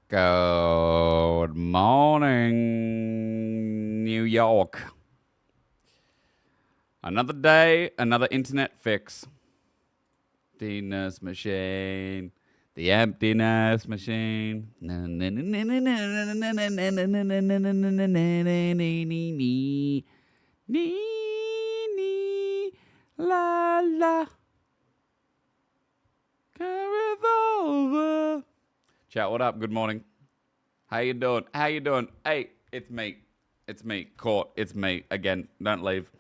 Good morning, New York. Another day, another internet fix. Emptiness machine. The emptiness machine. La la. Revolver. Chat, what up? Good morning. How you doing? How you doing? Hey, it's me. It's me. Court. It's me. Again, don't leave.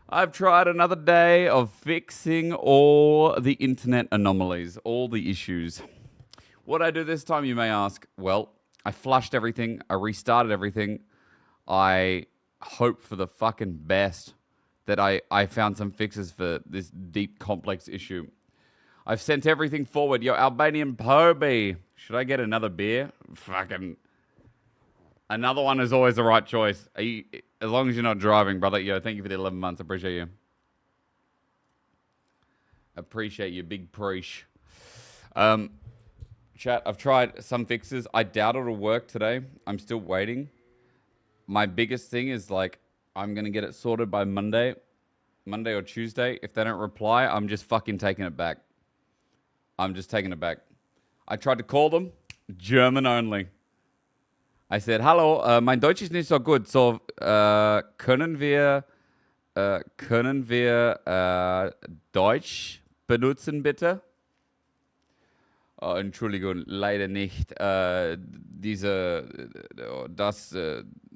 I've tried another day of fixing all the internet anomalies, all the issues. What I do this time, you may ask? Well, I flushed everything. I restarted everything. I hope for the fucking best that I found some fixes for this deep, complex issue. I've sent everything forward. Yo, Albanian Poby. Should I get another beer? Fucking. Another one is always the right choice. As long as you're not driving, brother. Yo, thank you for the 11 months. Appreciate you. Appreciate you, big preach. Chat, I've tried some fixes. I doubt it'll work today. I'm still waiting. My biggest thing is like, I'm going to get it sorted by Monday or Tuesday. If they don't reply, I'm just fucking taking it back. I'm just taking it back. I tried to call them, German only. I said, hallo, mein Deutsch ist nicht so gut, so können wir Deutsch benutzen, bitte? Entschuldigung, leider nicht. Das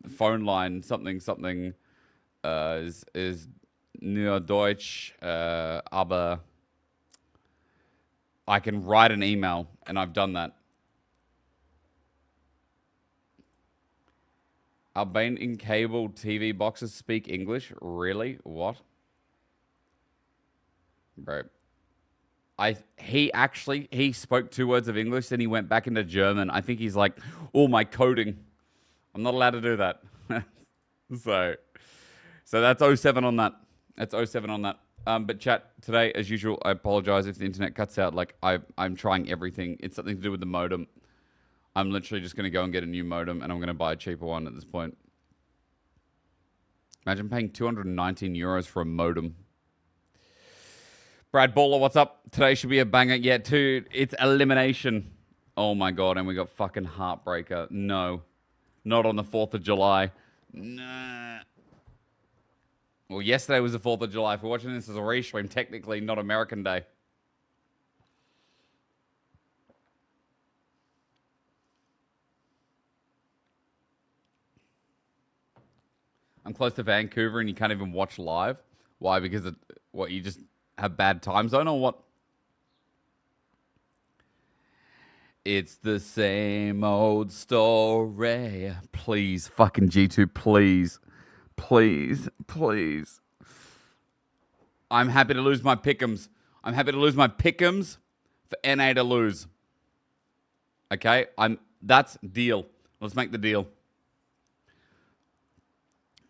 phone line, something, is nur Deutsch, aber I can write an email, and I've done that. Albanian cable TV boxes speak English? Really? What? Bro. He spoke 2 words of English, then he went back into German. I think he's like, oh, my coding. I'm not allowed to do that. So that's 07 on that. That's 07 on that. But chat, today, as usual, I apologize if the internet cuts out. Like, I'm trying everything. It's something to do with the modem. I'm literally just going to go and get a new modem, and I'm going to buy a cheaper one at this point. Imagine paying 219 euros for a modem. Brad Baller, what's up? Today should be a banger. Yeah, dude, it's elimination. Oh, my God, and we got fucking Heartbreaker. No. Not on the 4th of July. Nah. Well, yesterday was the 4th of July. If we're watching this as a restream, technically not American Day. I'm close to Vancouver and you can't even watch live. Why? Because you just have bad time zone or what? It's the same old story. Please, fucking G2, please. Please, please. I'm happy to lose my pick'ems. I'm happy to lose my pick'ems for NA to lose. Okay? That's deal. Let's make the deal.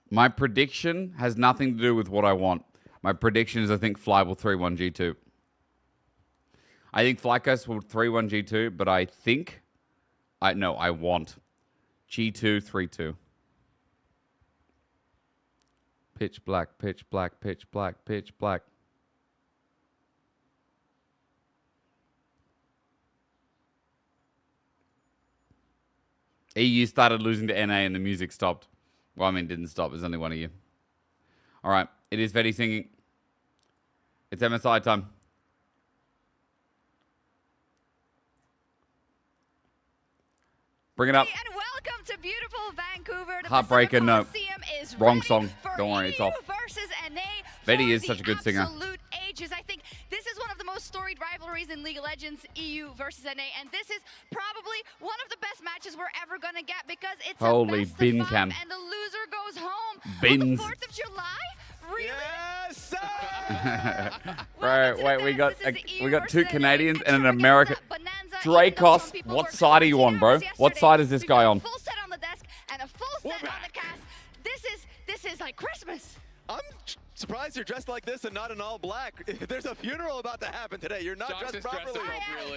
My prediction has nothing to do with what I want. My prediction is I think Fly will 3-1 G2. I think Flycoast will 3-1 G2, but I want G2 3-2. Pitch black, pitch black, pitch black, pitch black. EU started losing to NA and the music stopped. Well, I mean, it didn't stop. There's only one of you. All right. It is Vetty singing. It's MSI time. Bring it up. And welcome to beautiful Vancouver. Heartbreaker, no. Wrong song. Don't worry, it's off. Vetty is such a good singer. Absolute ages. I think this is one of the most storied rivalries in League of Legends, EU versus NA, and this is probably one of the best matches we're ever gonna get because it's holy a best bin of 5 cam. and the loser goes home. Bins. On the 4th of July? Really? Yes, sir! Bro, wait, we got 2 Canadians and an American. Dracos, what side are you on, bro? What side is this guy on? Full set on the desk and a full set on the cast. This is like Christmas. Surprised you're dressed like this and not in all black. There's a funeral about to happen today. You're not Josh dressed is dressed properly.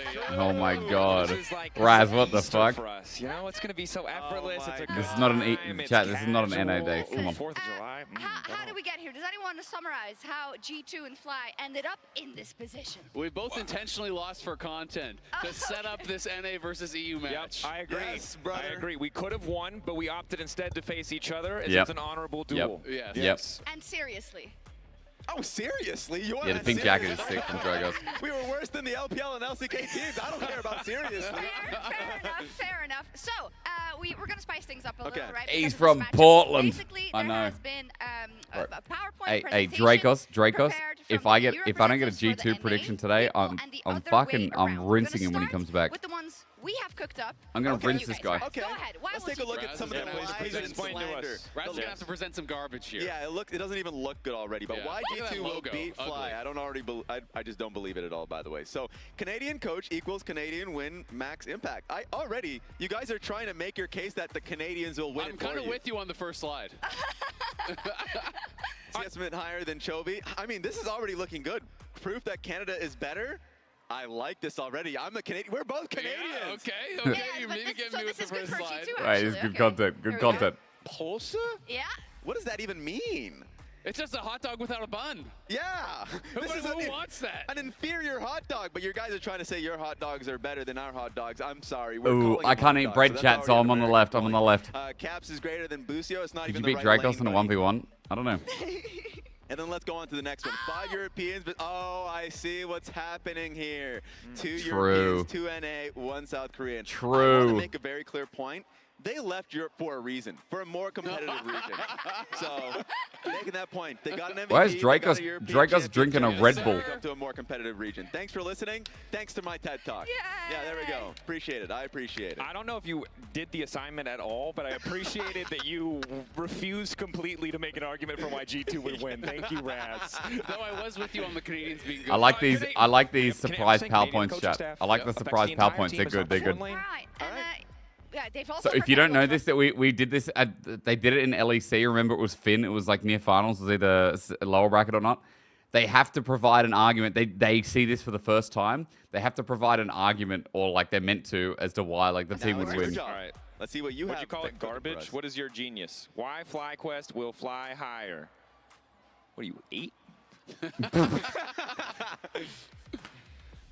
appropriately. Oh my God. This is like Raz, what the Easter fuck? For us. You know, it's going to be so effortless. my It's a God. good This is not an time, it's chat. This is not an NA day. casual. Come on. 4th of July. How did we get here? Does anyone want to summarize how G2 and Fly ended up in this position? We both intentionally lost for content to set up this NA versus EU Yep, match. I agree. Yes, brother. I agree. We could have won, but we opted instead to face each other as Yep. it's an honorable duel. Yes. Yep. And seriously. Oh, seriously? You want Yeah, the that pink jacket is serious? sick from Dragos. We were worse than the LPL and LCK teams. I don't care about seriously. Fair enough, fair enough. So, we're going to spice things up a little, right? He's because of from this matchup. Portland. Basically, I there know. has been a PowerPoint Hey, presentation Dracos. prepared If from I the don't get a representatives for the G2 NA prediction today, people I'm and the I'm other fucking way around. We're rinsing gonna him when he start comes back. with the ones we have cooked up. I'm gonna Okay. rinse You this guys, guy. Okay. Go ahead. Why Let's will take a you look do at it? some of the Raz is gonna have to lies and explain to slander. us. Raz is going to have to present some garbage here. Yeah, it doesn't even look good already. But Yeah. why Look at that G2 will logo. beat Fly? Ugly. I just don't believe it at all. By the way, so Canadian coach equals Canadian win max impact. You guys are trying to make your case that the Canadians will win. I'm it for kind of you. with you on the first slide. Assessment higher than Chovy. I mean, this is already looking good. Proof that Canada is better. I like this already. I'm a Canadian. We're both Canadians. Yeah, okay. Yeah, You but maybe this- get so me with this the is good first for slide. G2. Right, it's Actually, good okay. content. Here Good we go. content. Tulsa? Yeah. What does that even mean? It's just a hot dog without a bun. Yeah. Who wants that? An inferior hot dog, but you guys are trying to say your hot dogs are better than our hot dogs. I'm sorry. We're Ooh, calling I them can't hot eat dogs, bread, that's chat, so already I'm an on the American left. I'm on the point. left. Caps is greater than Busio. It's not Did you even beat the right Dracos in a lane, buddy. 1v1? I don't know. And then let's go on to the next one. 5 Europeans, but oh, I see what's happening here. 2 True. Europeans, 2 NA, 1 South Korean. I want True. to make a very clear point. They left Europe for a reason, for a more competitive region. So, making that point, they got an MVP. Why is they got a Dracos European drinking a championship, Red so Bull? they Up to a more competitive region. Thanks for listening. Thanks to my TED Talk. Yeah, there we go. Appreciate it. I appreciate it. I don't know if you did the assignment at all, but I appreciated that you refused completely to make an argument for why G2 would win. Thank you, Raz. Though I was with you on the Canadians being good. I like these. I like these Yep, surprise Canadian PowerPoints, coaching chat. staff. I like Yep. the Affects surprise the entire PowerPoints. team They're as good. They're opposed good. to one lane. Right. And yeah, they've also So if you don't know prepared this, that we did this. They did it in LEC. Remember, it was Finn. It was like near finals. It was either lower bracket or not. They have to provide an argument. They see this for the first time. They have to provide an argument, or like they're meant to, as to why like the team Now would it's your win. job. All right. Let's see what you Would have. you call it cooking for garbage? us. What is your genius? Why FlyQuest will fly higher? What are you, 8?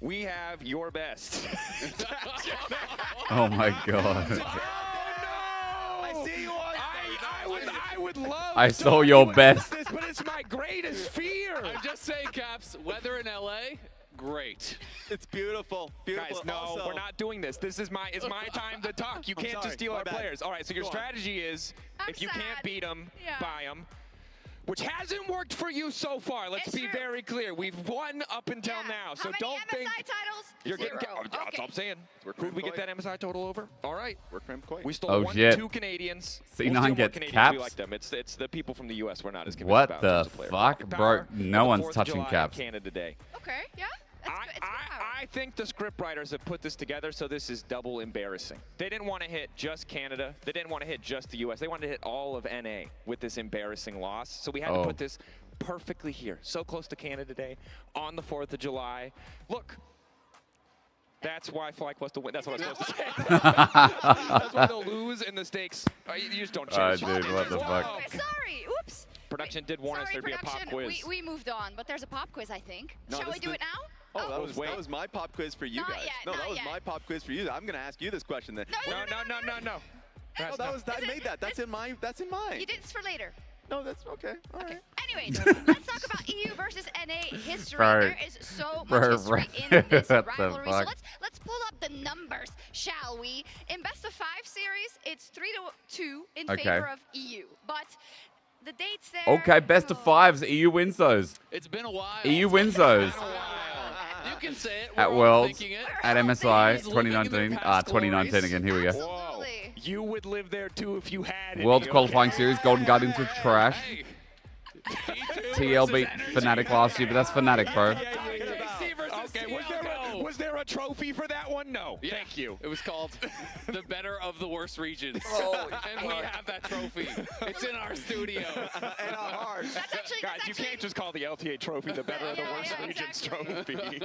We have your best. Oh my god. Oh, no! I see you on. I would love I to saw your win best. This, but it's my greatest fear. I'm just saying, Caps, weather in LA, great. It's beautiful. Beautiful. Guys, no, Also, we're not doing this. This is my time to talk. You I'm can't sorry, just steal my our bad. players. All right, so your Go on. strategy is I'm if you sad. can't beat them, Yeah. buy them. Which hasn't worked for you so far. Let's It's be true. very clear. We've won up until Yeah. now, so How many don't MSI think titles? you're Zero. getting. That's Okay. all I'm saying. We're Who did we get Crim that MSI total over? All right. We're Crim Coy. We stole Oh, 1 shit. 2 Canadians. C9 We'll steal more gets Canadians. caps? We like them. It's the people from the U.S. We're not as convinced What about the in terms of player fuck, power. bro? No The one's 4th of touching July caps. Canada Day. Okay, yeah. That's good. It's good power. I think the script writers have put this together so this is double embarrassing. They didn't want to hit just Canada. They didn't want to hit just the U.S. They wanted to hit all of NA with this embarrassing loss. So we had to Oh. put this perfectly here. So close to Canada Day on the 4th of July. Look. That's why FlyQuest will win. That's what I was supposed to say. That's why they'll lose in the stakes. You just don't change. Dude, what the fuck? Oh, sorry. Oops. Production did warn us Sorry, there'd be a pop production. quiz. We moved on, but there's a pop quiz, I think. No, Shall this we do is- it now? Oh, that wait. was my pop quiz for you Not guys. yet, No, not that was yet. my pop quiz for you. I'm gonna ask you this question then. No. No. Oh, That's that was I Is it- made that. That's in my. That's in mine. You did this for later. No, that's okay. All right. Anyways, let's talk about EU versus NA history. Bro. There is so much Bro, history bro. in this What the rivalry. So fuck? let's pull up the numbers, shall we? In best of 5 series, it's 3-2 in Okay. favor of EU. But the dates there. Okay, best of 5s. EU wins those. It's been a while. EU wins those. It's been a while. You can say it. We're At all Worlds, thinking it. at MSI, He's living in the 2019. past 2019 glories. again. Here we go. Absolutely. You would live there too if you had World's any, qualifying okay? series. Golden Guardians were trash. Hey. TL beat Fnatic last year, but that's Fnatic, bro. Okay, was there a trophy for that one? No. Yeah. Thank you. It was called the better of the worst regions. Oh, and we have that trophy. It's in our studio. And our hearts. That's actually, Guys, you can't just call the LTA trophy the better of the Yeah, worst yeah, regions exactly. trophy.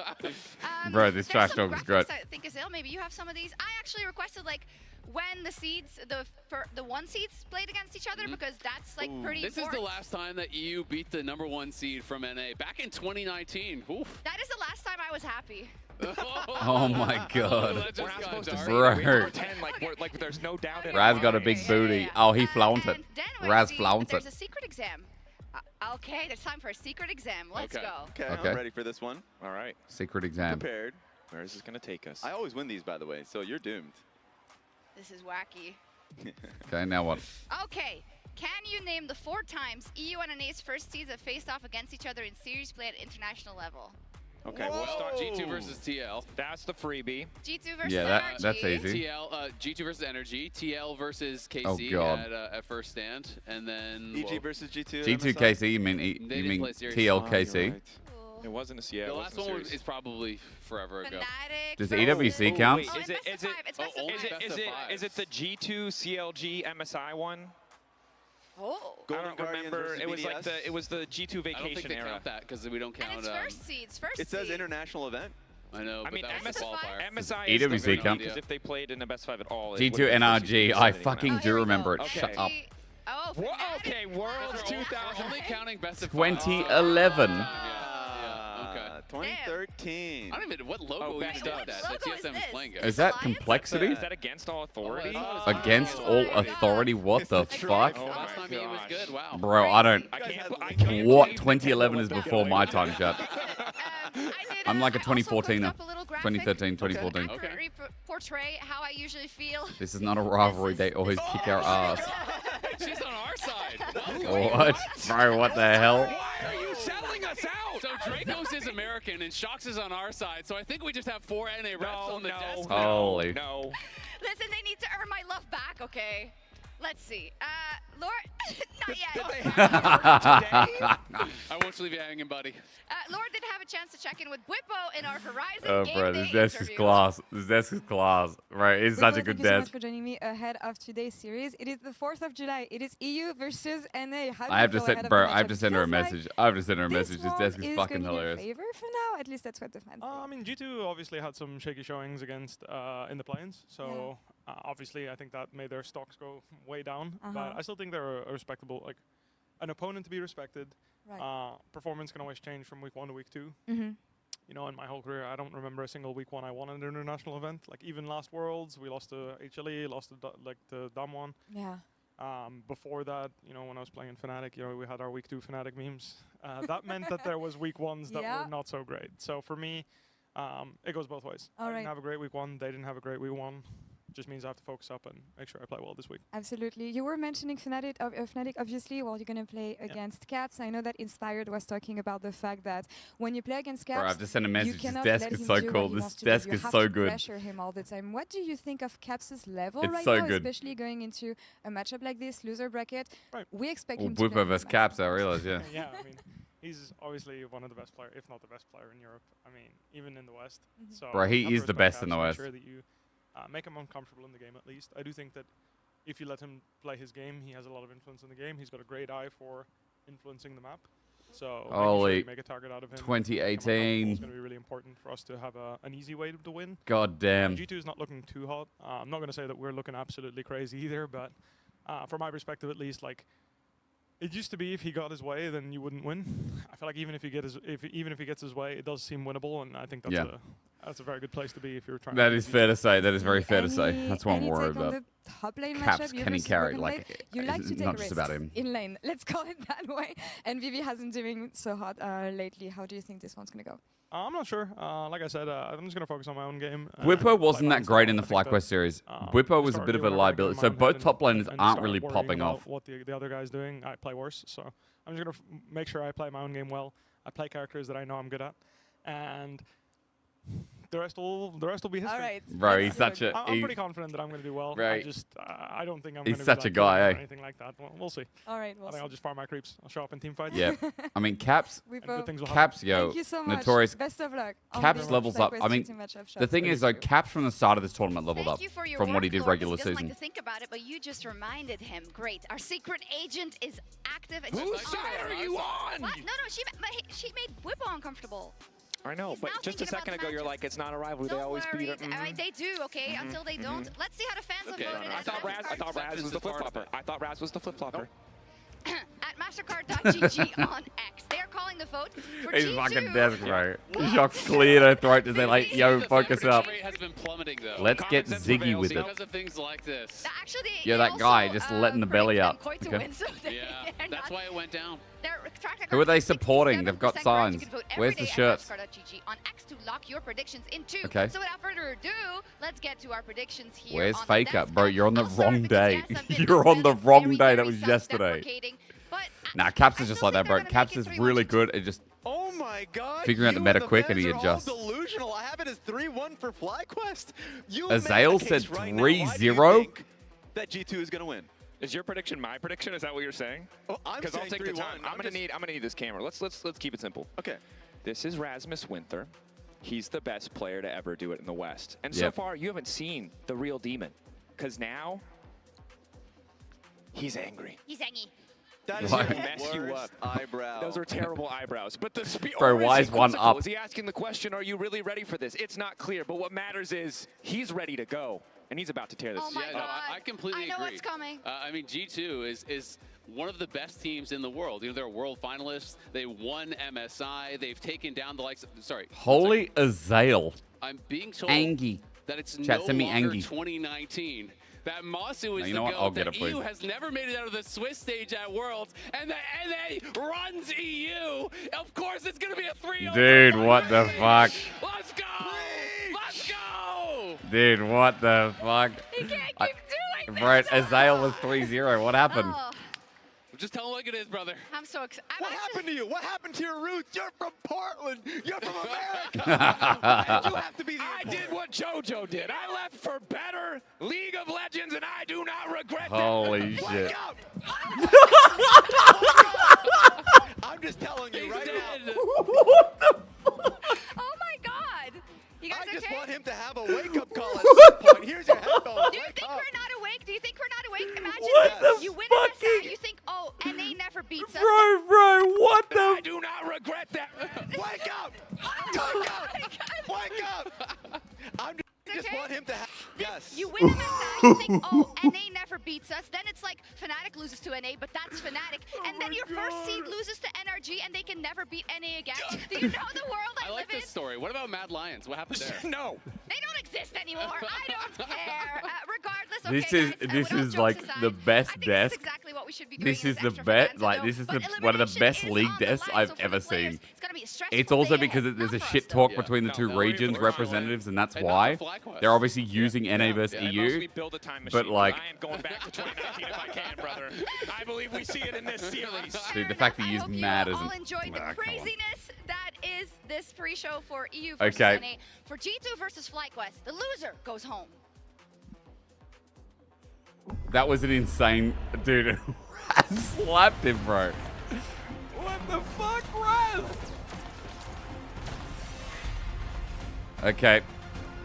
Bro, this there's trash some talk is graphics great. I think Azale, maybe you have some of these. I actually requested like when the seeds, the one seeds played against each other because that's like pretty This is the important. last time that EU beat the #1 seed from NA back in 2019. Oof. That is the last time I was happy. Oh my God. That just We're not got supposed to dark. say that. We have to Bro. pretend like there's no doubt in Raz our got a minds. big booty. Oh, he flaunted. And then we Raz see flaunted. There's a secret exam. Okay, there's time for a secret exam. Let's Okay. go. Okay, Okay. I'm ready for this one. All right. Secret exam. Prepared. Where is this going to take us? I always win these, by the way, so you're doomed. This is wacky. Okay, now what? Okay, can you name the 4 times EU and NA's first seeds have faced off against each other in series play at international level? Okay, we'll start. G2 versus TL. That's the freebie. G2 versus Yeah, NRG. that's easy. TL, G2 versus Energy. TL versus KC Oh, God. at first stand, and then EG versus G2. G2 MSI? KC, you mean They you didn't mean play series. TL Oh, KC? you're right. It wasn't a yeah. the it last wasn't one serious. is probably forever ago. Fnatic Does versus- EWC Oh, count? wait, Oh, is it's it? best Is of it? 5. It's Oh, best of only 5. best Is of it? fives. Is it the G2 CLG MSI one? Oh. I Golden don't Guardians remember. versus It was like BDS? it was the G2 I don't think vacation they era. count that because we don't And count. it's first seeds. First It says seed. international event. I know, I but mean, that was MS a qualifier. MSI EWC is the count. because if they played in the best 5 at all, it G2 would've been first NRG. seed I seeding fucking now. Oh, do here we remember go. it. Shut up. NRG. Oh, Whoa, Fnatic. okay, Worlds Wow. 2000. We're only counting best of 2011. five. Yeah, okay. 2013. I don't even what logo Oh, even best did of. that. What That logo is TSM is this? playing Is against. that Alliance? complexity? Is that against all authority? Against Oh all my God. authority? What the It's fuck? Oh Last my time he was gosh. good. Wow. Bro, I don't. I guys can't. had I Link can't What? believe 2011 is Nintendo let before that my get time, away chat. I'm like a 2014er. 2013, 2014. I accurately portray how I usually feel. This is not a rivalry. They always kick our ass. She's on our side. Welcome. What? Bro, what the hell? Why are you selling us out? So Dracos is American and Shox is on our side. So I think we just have 4 NA reps No, on the desk. no, Holy. no. Listen, they need to earn my love back, okay? Let's see. Lord, not yet. Did they have you today? I won't leave you hanging, buddy. Lord did have a chance to check in with Bwippo in our Horizon Oh, game bro, day this desk is interview. class. This desk is class. Right, it's such a good Thank you so much desk. for joining me ahead of today's series. It is the 4th of July. It is EU versus NA. How do I you have to feel send, ahead of bro. the I have matchup? to It send her a feels like message. I have to send her a message. This one desk is is fucking going in your hilarious. favor for now. At least that's what the fans say. I mean, G2 obviously had some shaky showings against in the plains, so obviously I think that made their stocks go way down. But I still think they're a respectable, like, an opponent to be respected. Right. Performance can always change from week 1 to week 2. Mm-hmm. You know, in my whole career, I don't remember a single week 1 I won an international event. Like even last Worlds, we lost to HLE, lost to the dumb one. Yeah. Before that, you know, when I was playing in Fnatic, you know, we had our week 2 Fnatic memes. That meant that there was week 1s that Yeah. were not so great. So for me, it goes both ways. All I right. didn't have a great week 1. They didn't have a great week 1. Just means I have to focus up and make sure I play well this week. Absolutely. You were mentioning Fnatic, obviously, while you're going to play against Caps. I know that Inspired was talking about the fact that when you play against Caps, Bro, I have to send a you message. This cannot desk let is him so do cool. what he This wants to do. desk You is have so to good. pressure him all the time. What do you think of Caps' level It's right so now, good. especially going into a matchup like this, loser bracket? Right. We expect Well, him to play Bwippo versus Caps, I realize, yeah. Yeah, I mean, he's obviously one of the best players, if not the best player in Europe. I mean, even in the West. So Bro, he you have to is the respect best in Caps, the make West. Sure that you make him uncomfortable in the game at least. I do think that if you let him play his game, he has a lot of influence in the game. He's got a great eye for influencing the map. So making sure Holy, you make a target out of him. 2018. It's going to be really important for us to have an easy way to win. God damn. G2 is not looking too hot. I'm not going to say that we're looking absolutely crazy either, but from my perspective at least, like, it used to be if he got his way, then you wouldn't win. I feel like even if he gets his way, it does seem winnable, and I think that's a very good place to be if you're trying. That to is beat fair G2. to say. That is very fair to say. Any- That's what I'm any worried take on about. the top lane Caps, matchup, you can he versus carry? broken Like, lane? You like it's to take not just about risks him. in lane. Let's call it that way. And Vivi hasn't doing so hot lately. How do you think this one's gonna go? I'm not sure. Like I said, I'm just going to focus on my own game. Bwippo play wasn't my that own great style. in the I think that, FlyQuest series. we Bwippo was a start bit of a doing whatever I can liability. in So my own both head top laners and aren't start really worrying popping about off. what the other guy's doing. I play worse. So I'm just going to make sure I play my own game well. I play characters that I know I'm good at. And the rest will be history. All right. Bro, let's he's do such it. a... I'm he- pretty confident that I'm going to do well. Right. I don't think I'm He's going to such be a guy, or eh? anything like that. We'll see. All right. I think I'll just farm my creeps. I'll show up in team fights. yeah. I mean, Caps... We And both. good things will happen. Caps, yo, Thank you so much. notorious... Best of luck. on Caps the levels up. FlyQuest I mean, GT matchup the shot. thing is, though, Caps from the start of this tournament leveled Thank up you for your from what he work, did Lord, 'cause regular he doesn't season. like to think about it, but you just reminded him. Great. Our secret agent is active. And Whose she's side are you on? What? No, she made Whippo uncomfortable. I know, He's but now just a thinking about second the ago, you're matchups. like, it's not a rivalry. They Don't always beat worry. her. I mean, they do, okay? Until they don't. Let's see how the fans Okay. have voted. I as thought I thought Raz was the flip flopper. I thought Raz was the flip flopper. At mastercard.gg on X. They are calling the vote for He's G2. fucking desperate. Shock's cleared her throat to say, like, yo, The focus temperature up. rate has been plummeting, though. Let's get Common sense Ziggy prevails, with it. because of things like this. Actually, Yeah, they that guy also, just letting the belly predicted out. them quite to Okay. win, so they Yeah, are that's not- why it went down. Their track record Who are they is supporting? They've got 67% correct. You signs. can vote every Where's day the at shirts? mastercard.gg on X to lock your predictions in two. Okay. So without further ado, let's get to our predictions here. Where's on the Fake dance Up? Bro, floor. you're on the I'll start wrong because, day. yes, I've been You're on the very, wrong very, day. That very was yesterday. self-deprecating, but Nah, Caps I is just still like that, think bro. they're gonna Caps make is it really 3-1 good. It just... Oh my God! Figuring out the You meta and quick and he fans are all adjusts. delusional. I have it as 3-1 for FlyQuest. You Azael make a case said right now. Why do you 3-0? think that G2 is going to win? Is your prediction my prediction? Is that what you're saying? Oh, I'm Because I'll saying take the 3-1. time. I'm gonna need this camera. Let's keep it simple. Okay. This is Rasmus Winter. He's the best player to ever do it in the West. And so Yep. far, you haven't seen the real demon. Because now, he's angry. he's angy. That is Why? your Mess you worst eyebrow. Those are terrible eyebrows. But the Bro, why is one up? Is he asking the question, are you really ready for this? It's not clear, but what matters is he's ready to go. And he's about to tear this. Oh my Yeah, no, God. I completely I know agree. what's coming. I mean, G2 is one of the best teams in the world. You know, they're world finalists. They won MSI. They've taken down the likes of, sorry. Holy Azael. I'm being told Angie. that it's Chat, no send me longer Angie. 2019. That Masu is you the know what? I'll GOAT, get that it for you. EU has never made it out of the Swiss stage at Worlds, and the NA runs EU. Of course, it's going to be a 3-0. Dude, what the fuck? Let's go! Let's go! Dude, what the fuck? He can't I- keep doing Bro, this. Azael was 3-0. What happened? Oh, Just tell them like it is, brother. I'm so excited. What happened to you? What happened to your roots? You're from Portland. You're from America. You have to be the I did what JoJo did. I left for better League of Legends, and I do not regret Holy that. shit. Wake up! I'm just telling you He's right dead. now. Oh my God. You guys I just okay? want him to have a wake-up call at some point. Here's your headphones. Do you Wake think up. we're not awake? Do you think we're not awake? Imagine What this. the You win fucking- MSI, you think, oh, NA never beats us. Bro, what I the... do not regret that. Wake up! Oh Wake my up! God. Wake up! I just Okay? want him to have. Yes. You win MSI, you think, oh, NA never beats us. Then it's like Fnatic loses to NA, but that's Fnatic. And then your first seed loses to NRG, and they can never beat NA again. Do you know the world I I live like in? this story. What about Mad Lions? What happened there? No. They don't exist anymore. I don't care. Regardless, okay, This is- guys, this with all is jokes like aside, the best I think desk. This is exactly what we should be doing. This in is the extra for best, fans to like, know. this is But one of the elimination best is league on the desks line, I've so for the ever players, seen. It's gonna be a stressful It's also day because ahead. there's a Not for shit us, though. talk Yeah. between the No, two no, regions for sure. representatives, and that's And not why for FlyQuest. they're obviously using NA versus Yeah. Unless EU. we build a time machine. But, like- I am going back to 2019 if I can, brother. I believe we see it in this series. Dude, the fact that I you use hope mad you all isn't... enjoyed the Ah, come on. craziness that is this pre-show for EU versus Okay. NA. For G2 versus FlyQuest, the loser goes home. That was an insane... Dude, Raz slapped him, bro. What the fuck, Raz? Okay.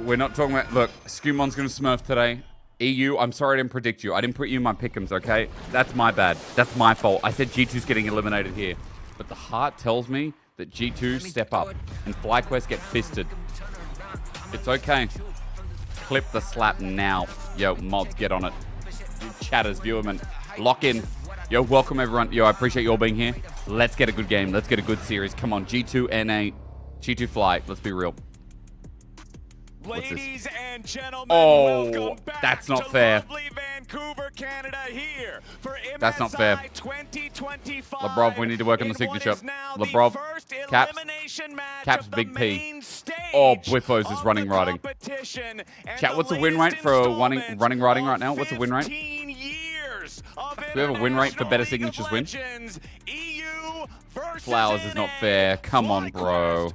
We're not talking about... Look, Skumon's going to smurf today. EU, I'm sorry I didn't predict you. I didn't put you in my pick'ems, okay? That's my bad. That's my fault. I said G2's getting eliminated here. But the heart tells me that G2 step up and FlyQuest get fisted. It's okay. Clip the slap now. Yo, mods, get on it. Chatters, viewerman, lock in. Yo, welcome everyone. Yo, I appreciate you all being here. Let's get a good game. Let's get a good series. Come on, G2 NA, G2 Fly. Let's be real. What's this? Ladies and gentlemen, Oh, welcome back that's not to fair. lovely Vancouver, Canada here for MSI That's not fair. 2025. Lebrov, we need to work on the in signature. what is now the Lebrov, first Caps. elimination match Caps, of the Big P. main stage Oh, Bliffos is of running the riding. competition. And Chat, the what's the win latest rate for installment running riding of right now? What's the win rate? 15 years of Do we have a win rate for better International League of signatures win? Legends, EU versus Flowers is not NA. fair. Come on, bro. FlyQuest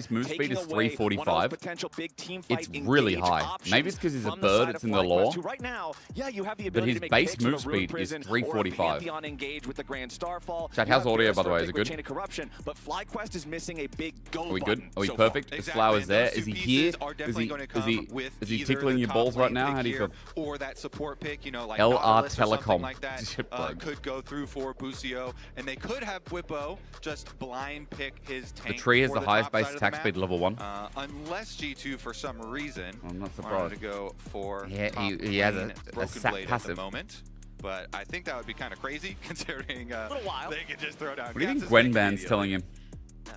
base move speed is 345. It's really high. Maybe it's because he's a bird, it's in the lore. Right now, yeah, you have the But his base move speed is 345. Chat, how's audio, by the way? Is it good? But FlyQuest is missing a big go Are we good? button Are we so perfect? far. The flower's there. Those Is two he here? pieces are Is definitely he, gonna is he, come with is he either tickling the your top balls lane right now? pick How do you here feel? Or that support pick, you know, like LR Nautilus or Telecom. something like that Plug. could go through for Busio, and they could have Whippo just blind pick his tank. The tree has for the highest top base side of attack the speed, map. level 1. Unless G2 for some reason I'm not wanted surprised. to go for Yeah, top he has lane a Broken sap Blade at passive. the moment. but I think that would be kind of crazy considering they could just throw down. What do you think Gwen Ban's telling him?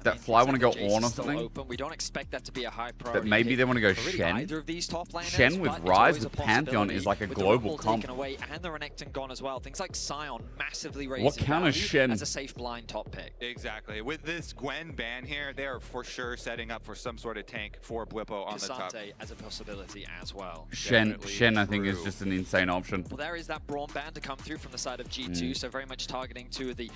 That Fly want to go on or something? Open. We don't expect that to be a high priority. That maybe they want to go really Shen. either of these top laners, Shen with Rise with Pantheon is like a global comp. Away and the Renekton gone as well. Things like Sion massively raising What count is Shen? as a safe blind top pick. Exactly. With this Gwen ban here, they are for sure setting up for some sort of tank for Bwipo on the top. K'Sante as a possibility as well. Shen I think is just an insane option. Well, there is that Braum ban to come through from the side of G2, so very much targeting two of the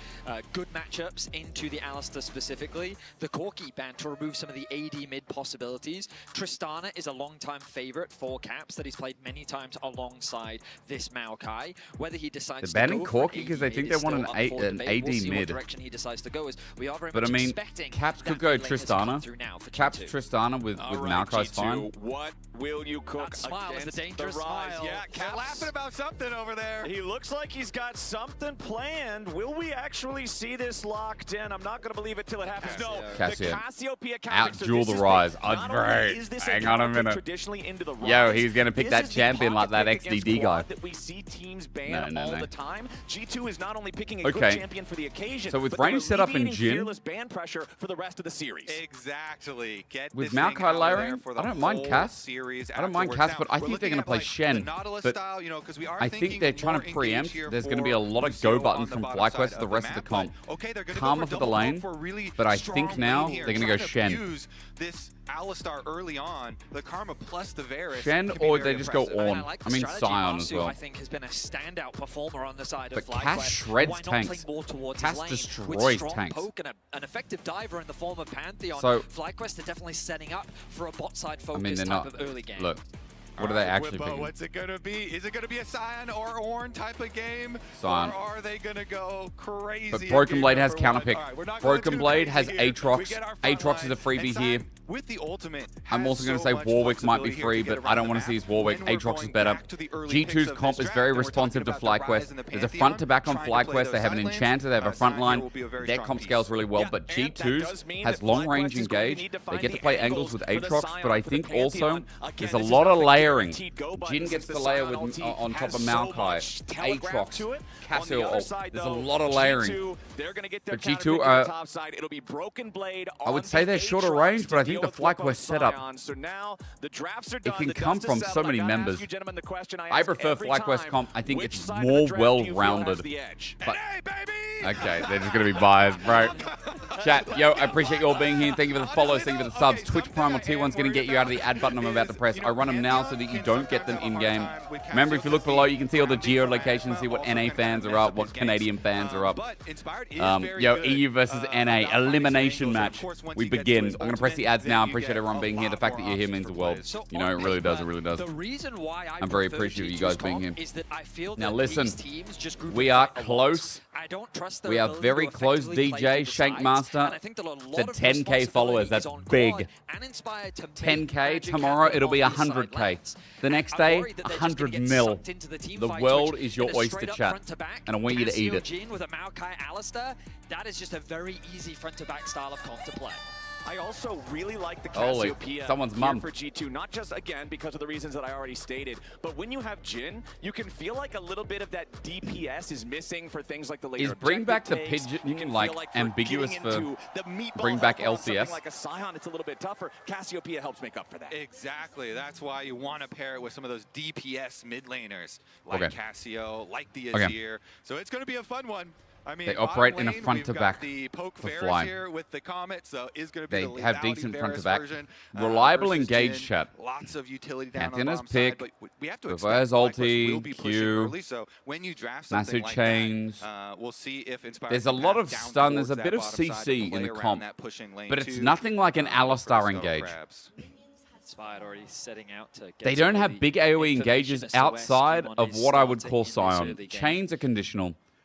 good matchups into the Alistar specifically. The Corki ban to remove some of the AD mid possibilities. Tristana is a long-time favorite for Caps that he's played many times alongside this Maokai. Whether he decides They're to banning go for Corki because they think they want an AD we'll see mid. what direction he decides to go is. We are very But I much mean, expecting Caps could that go mid lane to come Tristana. through now for Caps G2. Tristana with Maokai's fine. What will you cook That smile is against the dangerous Rise? smile. Yeah, Caps laughing about something over there. He looks like he's got something planned. Will we actually see this locked in? I'm not going to believe it till it happens. No, Cassio. the Cassiopeia Out so duel this the is Rise. not only is this Hang on a counter pick minute. traditionally into the Yo, Rise, he's gonna pick this that is the champion like pocket that pick against XDD guy. Quad that we see teams ban No. all the time. G2 is not only picking a Okay. good champion for the occasion, So with but they're range set up in alleviating Jhin- fearless ban pressure for the rest of the series. Exactly. Get With this thing Maokai out there layering, for the I don't mind whole Cass. series I don't mind afterwards. Cass, but I Now, think they're we're going to play looking at, Shen. the Nautilus But style, you know, 'cause we are I think thinking they're trying more to preempt. engaged here There's going to be for a lot of Lucio go on buttons the from bottom FlyQuest side to the of rest of the map, comp. but, okay, they're gonna Karma go for the double lane, for really but I strong think now lane here, they're going to go trying Shen. Use this Alistar early on, the Karma plus the Varus. Shen, can be or very they just go impressive. on. I like I the mean, strategy. Sion as Masu, well. I think has been a standout performer on the side But of FlyQuest. Cass shreds Why not tanks. play more towards Cass his lane destroys with strong tanks. poke and an effective diver in the form of Pantheon. So- FlyQuest are definitely setting up for a bot side I focus mean, they're type not. of early game. Look, what are they actually Bwipo, picking? what's it gonna be? Is it gonna be a Sion or Ornn type of game? Sion. Or are they gonna go crazy? But in Broken game Blade has number one? counterpick. All right, we're not going Broken too Blade crazy has here. Aatrox. We get our front Aatrox is a line. freebie And Sion, here. with the ultimate, I'm also going to say much Warwick might be flexibility free, here to but get I don't around want the to see his map. Warwick. When we're Aatrox is going better. back to the early picks G2's of comp this is draft, very and we're responsive to talking about the Rise FlyQuest. and the There's a Pantheon, front to back on trying to play FlyQuest. those They have an side lanes. Enchanter. They have a Sion front here line. will be a very Their strong comp piece. scales really well, Yeah, but and that G2's does mean has that long FlyQuest range is going to engage. need to They find get to the play angles angles with for the Aatrox, Sion but I for the think also Pantheon. there's Again, a this is lot not of the layering. guaranteed go button Jhin gets since the the layer Sion with ulti on top has of so Maokai. much telegraph to Aatrox, it. Cassio On the other ult. side, There's a though, lot of layering. G2, they're going to get their But counter G2 pick are- on the top side. It'll be Broken Blade. I would on say the they're shorter Aatrox range, to but I think deal the with Bwipo FlyQuest setup, Sion. So now the drafts are it done. can The come dust is from settled. so I many gotta ask members. you gentlemen the question I I ask prefer every FlyQuest time. comp. I think Which it's side of the more draft do you feel has well-rounded. the edge? But- Hey, baby! Okay, they're just going to be biased, bro. Chat, yo, I appreciate you all being here. Thank you for the follows, thank you for the subs. Twitch Prime or T1's going to get you out of the ad button I'm about to press. I run them now so that you don't get them in-game. Remember, if you look below, you can see all the geolocations, see what NA fans are up, what Canadian fans are up. Yo, EU versus NA, elimination match. We begin. I'm going to press the ads now. I appreciate everyone being here. The fact that you're here means the world. You know, it really does, it really does. The reason why I'm very appreciative of you guys being here. is that I feel Now that listen, these teams just group we up are a lot. close. I don't trust their We are ability very to close, effectively play DJ, both sides, Shankmaster, and I think that a lot to of 10K followers. That's responsibility is on big. Quad and Inspired to make 10K, magic tomorrow happen it'll be on these side 100K. lanes. The next I'm day, worried that they're just gonna 100 get mil. sucked into the team The fights, world which is your in a oyster, straight up chat. front to back, And I want you to eat Cassio it. Jhin with a Maokai Alistar, that is just a very easy front to back style of comp to play. I also really like the Holy, Cassiopeia someone's here mum. for G2, not just, again, because of the reasons that I already stated, but when you have Jhin, you can feel like a little bit of that DPS is missing for things like the later Is bring back the objective takes. pigeon, You can like, feel like ambiguous getting for into the meatball bring back hunt on something LCS? like a Sion, it's a little bit tougher. Cassiopeia helps make up for that. Exactly. That's why you want to pair it with some of those DPS mid laners like Okay. Cassio, like the Okay. Azir. So it's going to be a fun one. I mean, They operate bottom in a lane, front we've to got back the poke for Varus Fly. here with the Comet, so is going to be They the have lethality decent front to Varus back. version, Reliable versus engage, Jhin. chat. Lots of utility down Pantheon on has the bottom pick. side, but we have to Reverse expect FlyQuest ulti, will be pushing Q, early, so when you draft something massive like chains. that, we'll see if Inspired There's a can lot path of down stun. There's a towards bit that of bottom side CC and in the play around comp, that pushing lane but it's too, nothing like an for Alistar Presto engage. grabs. Inspired already setting out to get They some don't of have the big AoE information engages as to where outside Q1 of is what I would starting call in this Sion. early game. Chains are conditional.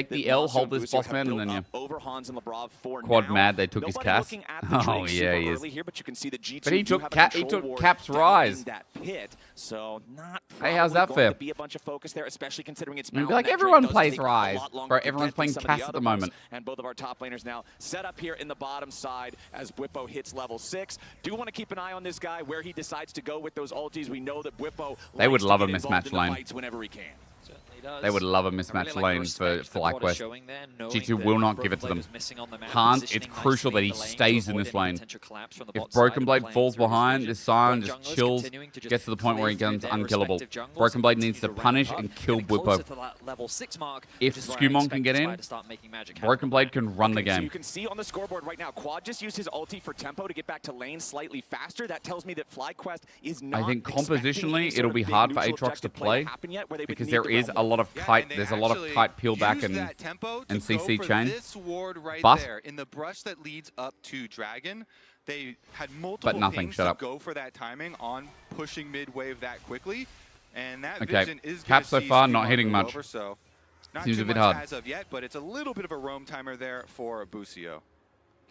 take the L, hold this boss man, and then you over Hans and Labrov for quad now. mad. They took his Nobody cast. looking at the Oh Drake yeah, super he is. early here, but you can see the G2 But he do took have a control ward Cap's down rise. in that pit, so not Hey, how's that probably fair? going to be a bunch of focus there, especially considering it's I mean, mountain. like That everyone Drake does plays take a Rise, lot longer bro. to Everyone's get playing than some of Cass the at the other ones. moment. And both of our top laners now set up here in the bottom side as Bwipo hits level 6. Do want to keep an eye on this guy where he decides to go with those ultis. We know that Bwipo They would likes to love a get involved mismatch in the lane. fights whenever he can. Certainly They would love a mismatch lane for FlyQuest. G2 will not give it to them. Hans, it's crucial that he stays in this lane. If Broken Blade falls behind, this Sion just chills, gets to the point where he becomes unkillable. Broken Blade needs to punish and kill Bwipo. If Skumon can get in, Broken Blade can run the So game. you can see on the scoreboard right now, Quad just used his ulti for tempo to get back to lane slightly faster. That tells me that FlyQuest is not I think expecting any compositionally, sort it'll of be big hard for neutral Aatrox to objective play play happen yet, where they would because need there the is realm a war. lot of kite. There's a lot of kite peel back and CC chain. This ward right But- there in the brush that leads up to Dragon, they had multiple nothing, things shut to up. go for that timing on pushing mid wave that quickly, and that Okay, vision is Cap gonna so see far not Skumon hitting move much. over, so not Seems too a bit much hard. as of yet, but it's a little bit of a roam timer there for Busio.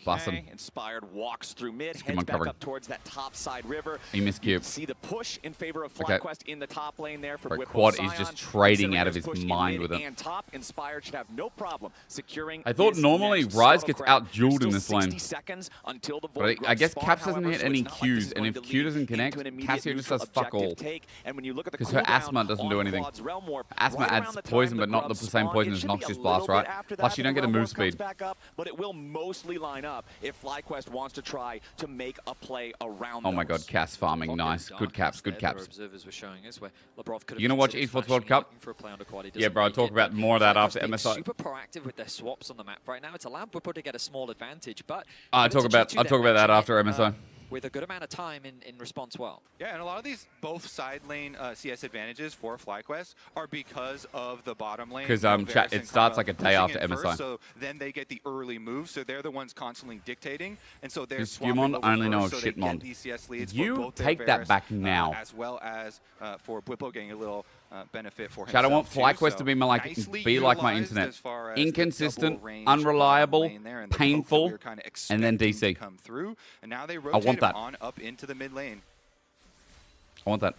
Bust him. Okay, Inspired walks through mid, Skumon heads back covered. up towards that top side river. He missed You cube. can see the push in favor of Okay. FlyQuest in the top lane there for Right, Whipple Quad is Sion. just trading Considering out of there's his push in mind mid with it. and top, Inspired should have no problem securing I thought this normally next Ryze subtle gets crowd. out-dueled in There's this still lane. 60 seconds until the But Void I Grub guess spawn, Caps doesn't however, hit so any it's not like this Qs, is and going if to Q lead doesn't connect, into an immediate Cassia just neutral does fuck all. objective take. And when you look at the Because her cooldown Asthma doesn't on do anything. Quad's Realm Warp, Asthma right adds around the time poison, but not the Grubs same spawn, poison it as should be a Noxious little Blast, bit right? after Plus that you that don't get a Realm move Warp comes speed. back up, but it will mostly line up if FlyQuest wants to try to make a play around Oh my god, those. Cass farming, nice. Good caps, good caps. Observers were showing us where Labrov could have You gonna watch considered Esports World flashing, Cup? looking for a play on the quad, he Yeah, doesn't bro, I'll make talk it, about but more of that FlyQuest after being MSI. super proactive with their swaps on the map right now. It's allowed Whippo to get a small advantage, but I'll credit talk to about G2 I'll talk about that they're after matching it, MSI. with a good amount of time in response well. Yeah, and a lot of these both side lane CS advantages for FlyQuest are because of the bottom lane. 'Cause, you know, chat, Varus it and starts Karma like a day pushing after in first, MSI. So then they get the early moves, so they're the ones constantly dictating, and so they're Does swapping Skumon over only know first, of so they Shitmon? get these CS leads You for both their take that Varus, back now. as well as for Whippo getting a little benefit for himself. Chat, I want too, FlyQuest so to be my like nicely my utilized internet. as far as the Inconsistent, double range unreliable, lane there, and the poke that painful, we were kinda and then expecting DC. to come through, and now they want rotate him that. on up into the mid lane. I want that.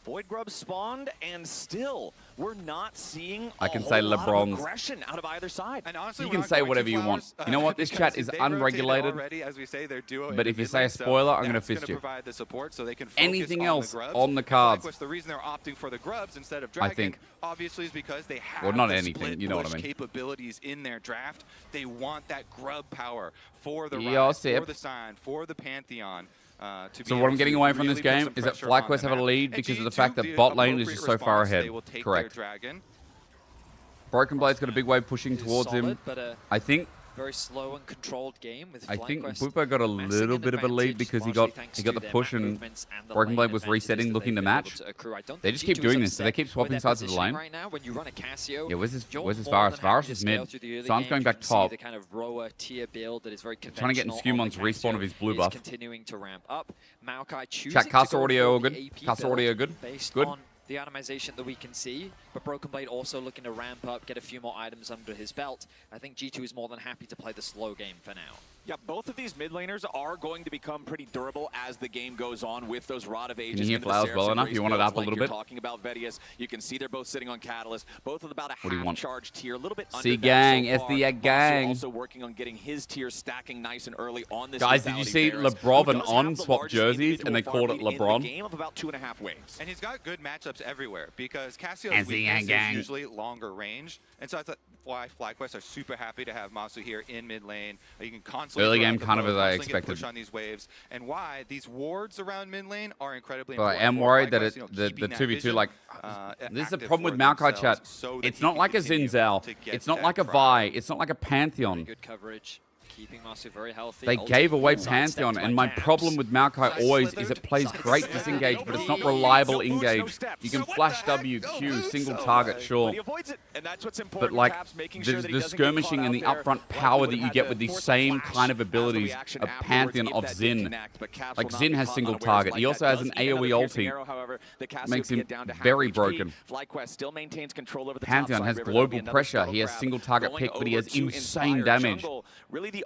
Void Grub spawned, and still, we're not seeing I can a say whole lot of LeBron's. aggression out of either side. And honestly, You we're can not say going whatever to you want. Flowers, You know what? This because chat is they rotated unregulated. already, as we say, they're duo in But the if you mid say a lane, so spoiler, I'm gonna that's fist you. Provide the support so they can focus Anything on else the grubs. on the cards, FlyQuest, the reason they're opting for the grubs instead of I Dragon, think. obviously, is because they have Well, not the anything, split you know what I push mean. capabilities in their draft. They want that grub power for the Yeah, Rise, sip. for the Sign, for the Pantheon. To be So what able I'm getting to away from really this put game some is that pressure on FlyQuest the have a map. lead And because of the G2, fact that bot lane is appropriate just so far response, ahead. they will take Correct. their Dragon. Broken Blade's got a big wave pushing It's towards him. solid, but a I think very slow and controlled game with I think FlyQuest Bwipo got a amassing little an bit of a lead advantage, because he largely got thanks he got to the their push map and movements and the Broken lane Blade was advantages resetting, that looking they've to been able match. to accrue. I don't They think just keep G2 is doing this, so they upset keep with swapping their sides of the positioning lane. right now. When you run a Cassio, Yeah, where's his you're Varus? more than Varus happy is to scale mid. through the early Sion's game. going You back can see top. the kind of rower tier build that is very Trying to get in conventional on the Skumon's respawn of his blue Cassio buff. is continuing to ramp up. Maokai choosing Chat, to Castle go audio for all the good? AP Castle build audio good? based Good? on the animation that we can see, but Broken Blade also looking to ramp up, get a few more items under his belt. I think G2 is more than happy to play the slow game for now. Yeah, both of these mid laners are going to become pretty durable as the game goes on with those Rod of Ages. Can you hear into the Flowers Ceres well and enough? Grace You want it builds up a like little you're bit? talking about Vedius. You can see they're both sitting on Catalyst, both with about a What do you want? half-charge tier, a little bit See under gang, that so far. SD gang. Also working on getting his tier stacking nice and early on this. Guys, did you see LeBron and On swap jerseys and they called it LeBron? Game of about 2.5 waves. And he's got good matchups everywhere because Cassio's And the weakness gang. is usually longer range. And so that's why FlyQuest are super happy to have Masu here in mid lane. You can constantly Early throw out game the kind of bow, as I constantly get expected. push on these waves, and why these wards around mid lane are incredibly But I important. am for worried that FlyQuest, it, you know, the keeping that 2v2, vision, like, this is the active problem with for Maokai themselves chat. so that It's he not can like a continue Zinzao. to get It's not that like a Vi. pride. It's not like a Pantheon. Good coverage, keeping Masu very healthy. They Ulti gave away sidestepped Pantheon, by and my Caps. problem with Maokai Side always is slithered, it plays side great slithered. disengage, but it's not No reliable boots, no engage. steps. You can So what flash the heck? W, No Q, boots, single so target, But sure. he avoids it, and that's what's important. But like Caps making sure that he the doesn't get caught skirmishing and out the there. upfront Like power would that you have get to with the force a same flash kind of as the abilities reaction of afterwards Pantheon if of that did Zin. connect, but Caps Like will not Zin be has caught single unawares target. like He that. also has Does an eat another AoE piercing ulti. arrow, however, the Cassios Makes him get down to half very HP. broken. FlyQuest still maintains control over the Pantheon top has side river. global There'll be another pressure. scuttle He has crab single target going pick, but he over has to insane Inspire damage. Jungle. Really the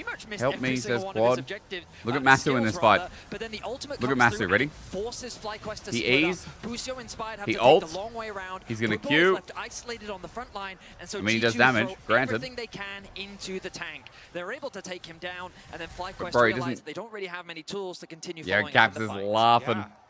pretty much missed Help every me, single says one of his Quad. objectives. Look at Masu in this fight. But then the ultimate Look at comes Masu, through ready? and forces FlyQuest to He split E's. up. Busio inspired have He to ults. take the long way around. He's gonna Football Q. is left isolated on the front line, and so I mean, he does G2 damage, throw granted. everything they can into the tank. They're able to take him down, and then FlyQuest bro, he realize doesn't- they don't really have many tools to continue Yeah, following up Gaps in is the fight. laughing.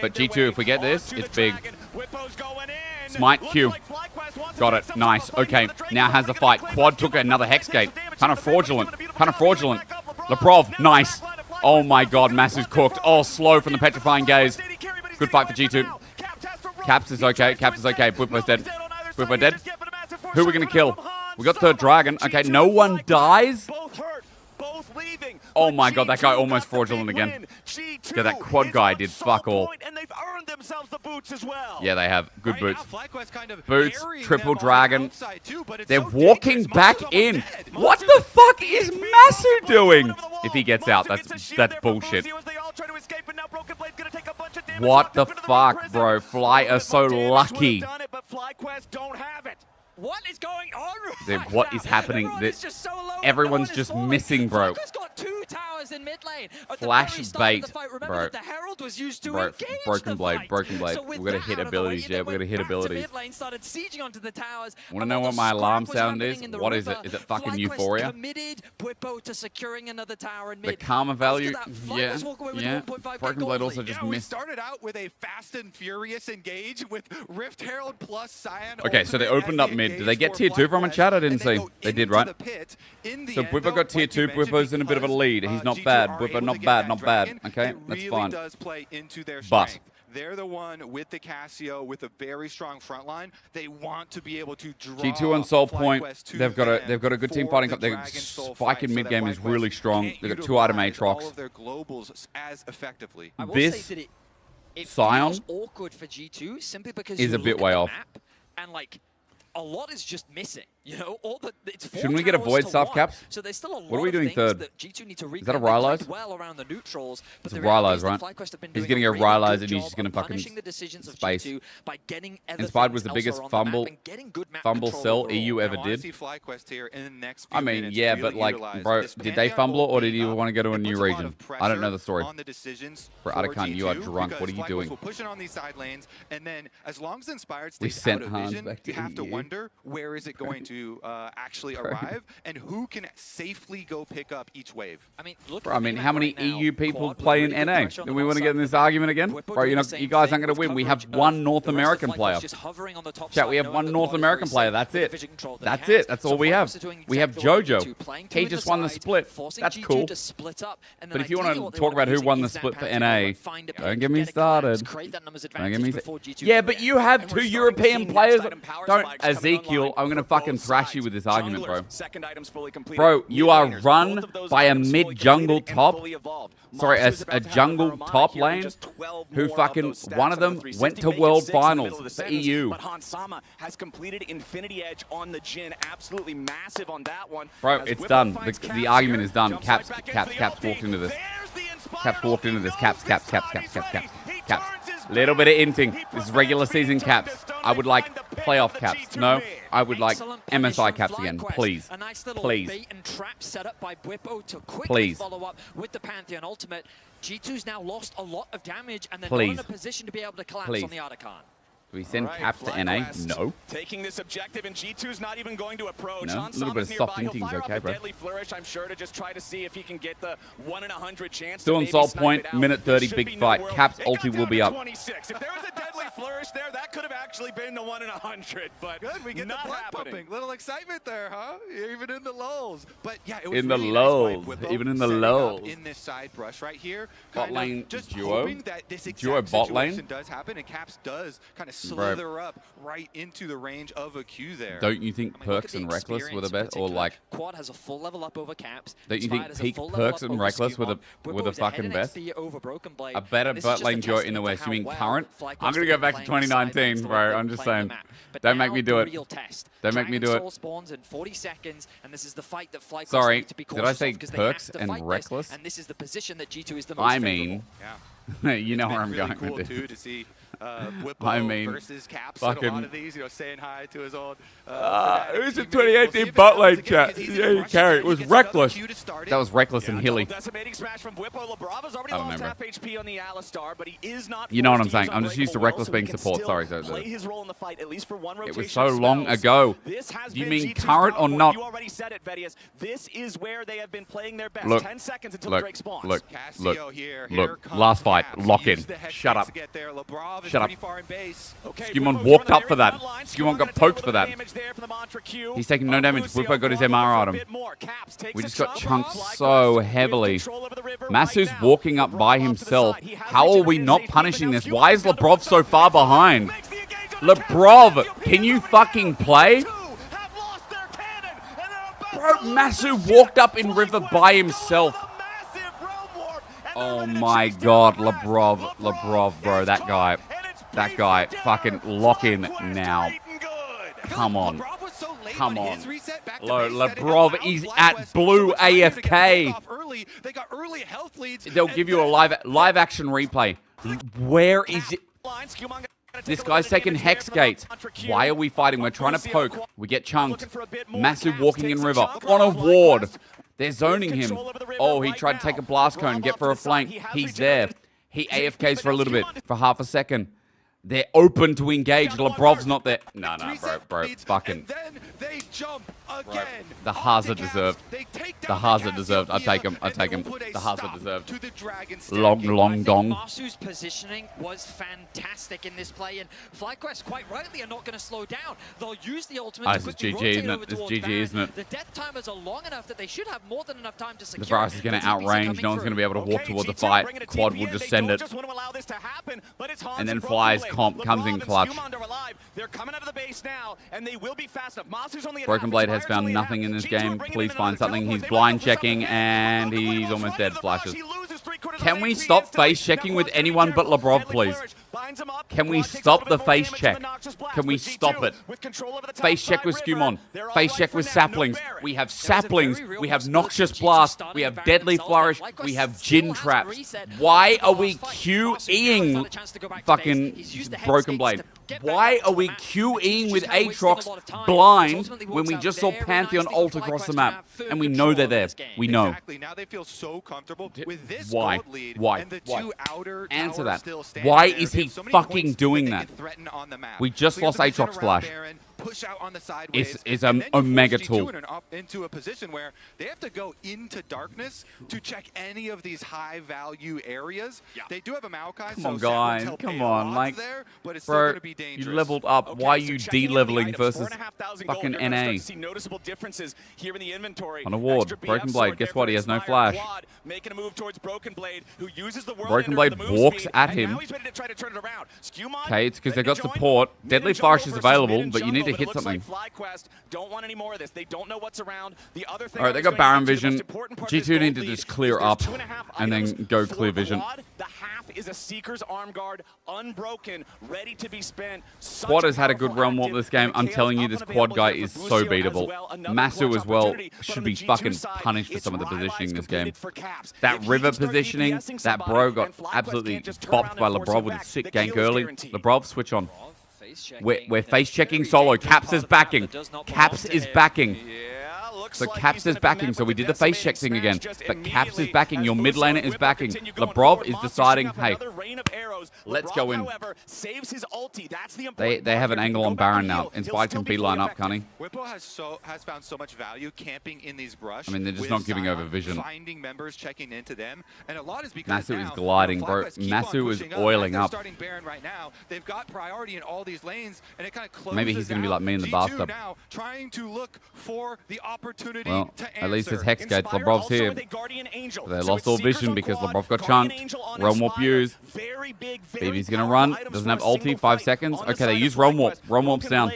But G2, if we get this, it's big. Smite Q. Got it. Nice. Okay, now has the fight. Quad took another Hex Gate. Kind of fraudulent. Kind of fraudulent. Leprov, nice. Oh my god, Mass is cooked. Oh, slow from the Petrifying Gaze. Good fight for G2. Caps is okay. Caps is okay. Bwipo's dead. Bwipo dead. Who are we going to kill? We got third dragon. Okay, no one dies. Oh my god, that guy almost fraudulent again. Yeah, that quad guy did fuck all. Yeah, they have good boots. Boots, triple dragon. They're walking back in. What the fuck is Masu doing? If he gets out, that's bullshit. What the fuck, bro? Fly are so lucky. What is going on? What is happening? Everyone's just missing, bro. Got 2 towers in mid lane. Flash bait, bro. The Herald was used to broken blade. So We gotta hit abilities, yeah. We gotta hit abilities. Mid lane started sieging onto the towers. Want to know what my alarm sound is? What is it? Is it fucking Euphoria? Committed Bwipo to securing another tower in mid. The karma value, yeah. Broken blade also just We missed. started out with a fast and furious engage with Rift Herald plus Cyan. Okay, so they opened up mid. Did they get tier 2 from a chat? I didn't see. They did, right? So Bwipo got tier 2. Bwipo's in a bit of a lead. He's not bad. Bwipo not bad. Okay, that's fine. But they're the one with the Casio with a very strong front line. They want to be able to draw G2 on Soul Point. They've got a good team fighting. Their spike in mid game is really strong. They've got 2 item Aatrox. This Scion awkward for G2 simply because is a bit way off. And like a lot is just missing, you know. It's Shouldn't we get a Void Staff, Caps? So there's still a lot what are we doing third? that G2 need to is that a Rylise? Well around the neutrals, but it's a Rylise, right? He's getting a Rylise and he's just going to fucking space. Inspired was the biggest fumble sell EU ever did. I mean, yeah, but like, bro, did they fumble or did you want to go to a new region? I don't know the story. Bro, Atakan, you are drunk. What are you doing? We sent Hans back to EU. Where is it going to actually arrive, and who can safely go pick up each wave? I mean, look. Bro, I mean, how many EU people play in NA? Do we want to get in this argument again? Bro, you guys aren't going to win. We have one North American player. Chat, we have one North American player. That's it. That's it. That's all we have. We have JoJo. He just won the split. That's cool. But if you want to talk about who won the split for NA, don't get me started. Don't get me started. Yeah, but you have 2 European players. Don't, Ezekiel, I'm going to fucking thrash you with this argument, bro. Bro, you are run by a mid-jungle top. Sorry, a jungle top lane who fucking, one of them went to World Finals for EU. But Hansama has completed Infinity Edge on the Jhin. Absolutely massive on that one. Bro, it's done. The argument is done. Caps walked into this. Caps walked into this. Caps. Little bit of inting. This is regular season Caps. I would like playoff Caps. No, I would like MSI Caps again. Please. A nice little Please. bait and trap set up by Bwipo to quickly Please. follow up with the Pantheon ultimate. G2's now lost a lot of damage and they're Please. not in a position to be able to collapse Please. on the Artican. Do we send Caps to NA? No. Taking this objective, and G2's not even going to approach. No, a little bit of soft inting's okay, bro. Deadly flourish, I'm sure, to just try to see if he can get the 1 in 100 chance. Still on Salt Point, minute 30, big fight. Caps ulti will be up. 26. If there was a deadly flourish there, that could have actually been the 1 in 100. But good, we get not the blood happening. pumping. Little excitement there, huh? Even in the lulls. But yeah, it was In the really lulls. nice Even in the lulls. in this side brush right here. Bot lane just duo. hoping that this Duo exact bot lane. situation does happen, and Caps does kind of slither up right into the range of a Q there. Don't you think Perks and Reckless were the best? Or like, Quad has a full level up over Caps. don't you think Inspired has a peak full level Perks up and over Reckless were Skew1. the Bwipo's fucking ahead best? XP over Broken Blade. A better This is bot just lane a duo in testament the to West. You how mean well current? FlyQuest I'm going to have go been back to playing the side 2019, next to bro. them, I'm just playing saying. the map. But Don't make now me do the it. real test. Don't make me do Dragon it. Soul spawns in 40 seconds, and this is the fight that FlyQuest Sorry, need to be did I cautious say of, 'cause they Perks have to and fight this, Reckless? and this is the position that G2 is the most I mean, you know It's where I'm been going really cool with this. too to see Bwipo I mean, versus Caps in a lot fucking- of these, saying hi to his old. Who's the 2018 bot lane chat? Yeah, you carry. It was Reckless. That was Reckless and Hilly. Decimating smash from Bwipo. Labrava's already I don't lost know, half HP on the Alistar, but he is not. You know what I'm forced to use saying. I'm just used to Unbreakable Reckless Will, being so he can support. still Sorry, play his role in the fight, at least for one It rotation was so of long spells. ago. This has Do you been mean G2's current or downfall. not? You already said it, Vedius. This is where they have been playing their best. Look, 10 seconds until look, Drake spawns. look, Casio here. Here look. comes Last fight, Caps. lock Use in. the hex Shut bait up. to get there. Labrov is Shut up. pretty far in base. Okay, Skewman Bwipo's walked on up the for that. very front line. Skewman got Skewman poked gonna for that. take a little bit of damage there from the Mantra Q. He's taking no damage. Lucio Bwipo got his going MR for on a him. bit more. Caps takes We a just got chunk. chunked FlyQuest so with heavily. control over the river Masu's right now. walking up by Labrov off to the himself. side. He has How are we regenerated not his HP, punishing but now this? Skewman's Why is got the Labrov so far behind? Makes the Lebrov, can you fucking play? Bro, Masu walked up in river by himself. Oh my god, Lebrov, bro, that guy, fucking lock in now. Come on. Lebrov is at blue AFK. They'll give you a live action replay. Where is it? This guy's taking Hex Gate. Why are we fighting? We're trying to poke. We get chunked. Massive walking in river. On a ward. They're zoning him. Oh, he tried to take a blast cone, get for a flank. He's there. He AFKs for a little bit, for half a second. They're open to engage. Lebrov's not there. No, bro. Fucking. Bro, the Hazard deserved. The Hazard deserved. I take him. The Hazard deserved. Long dong. Masu's positioning was fantastic in this play, and FlyQuest quite rightly are not going to slow down. They'll use the ultimate to quickly rotate over towards GG, isn't it? The death timers are long enough that they should have more than enough time to secure. The virus is going to outrange. No one's going to be able to walk towards the fight. Quad will just send it. And then Fly's comp comes in clutch. They're coming out of the base now, and they will be fast enough. Masu's only Broken Blade has found nothing in this game. Please find something. He's blind checking, and he's almost dead. Flashes. Can we stop face checking with anyone but Lebrov, please? Can we stop the face check? Can we stop it? Face check with Skumon. Face check with Saplings. We have Saplings. We have Noxious Blast. We have Deadly Flourish. We have Gin Traps. Why are we QEing fucking Broken Blade? Why are we QEing with Aatrox blind when we just saw Pantheon ult across the map? And we know they're there. We know. Exactly. Now they feel so comfortable with this Why? gold lead Why? and the Why? two outer Answer towers that. still standing Why there. is They he have so many fucking points doing they that? can threaten on the map. We just So you have lost to push Aatrox around Flash. Baron, push out on the sideways, Is and a then you mega force tool. G2 into a position where they have to go into darkness to check any of these high value areas. They do have a Maokai, Come on, guys. Come on. Like, there, but it's still bro, going to be dangerous. you leveled up. Why are you de-leveling versus fucking NA? Noticeable differences here in the inventory. On a ward. Extra Broken BF Blade. sword Guess there what? for He has no Inspire flash. Quad, making a move towards Broken Blade, who uses the Broken Whirlwind Blade under the move walks speed, at and him. now he's ready to try to turn it around. Skumon, Okay, it's because they ready got to join. support. Mid Deadly and Flourish jungle is versus mid available, and but you need to jungle, hit it looks something. like FlyQuest don't want any more of this. They don't know what's around. The other thing Alright, they got Baron Vision. G2 need to just clear up and then go clear vision. The half is a Seeker's arm guard, unbroken, ready to be spent. Quad has had a good realm warp this game. I'm telling you, this Quad guy is so beatable. Masu as well should be fucking punished for some of the positioning in this game. That river positioning, that bro got absolutely bopped by Lebrov with a sick gank early. Lebrov, switch on. We're face checking solo. Caps is backing. Caps is backing. So Caps is backing, so we did the face check thing again. But Caps is backing, your mid laner is backing. Lebrov is deciding, hey, let's go in. They have an angle on Baron now. Inspired can beeline up, can't he? Whippo has found so much value camping in these brush. I mean, they're just not giving over vision. Finding members, checking into them, and a lot is because Masu is gliding, bro. Masu is oiling up. Starting Baron right now. They've got priority in all these lanes, and it kind of closes. Maybe he's gonna be out. like me in the G2 bathtub. now trying to look for the opportunity Well, to at least his answer. Hex Gates. Lebrov's here. They lost all vision because Lebrov got chunked. Realm Warp used. BB's gonna run. Doesn't have ulti. 5 seconds. Okay, they use Realm Warp. Realm Warp's down.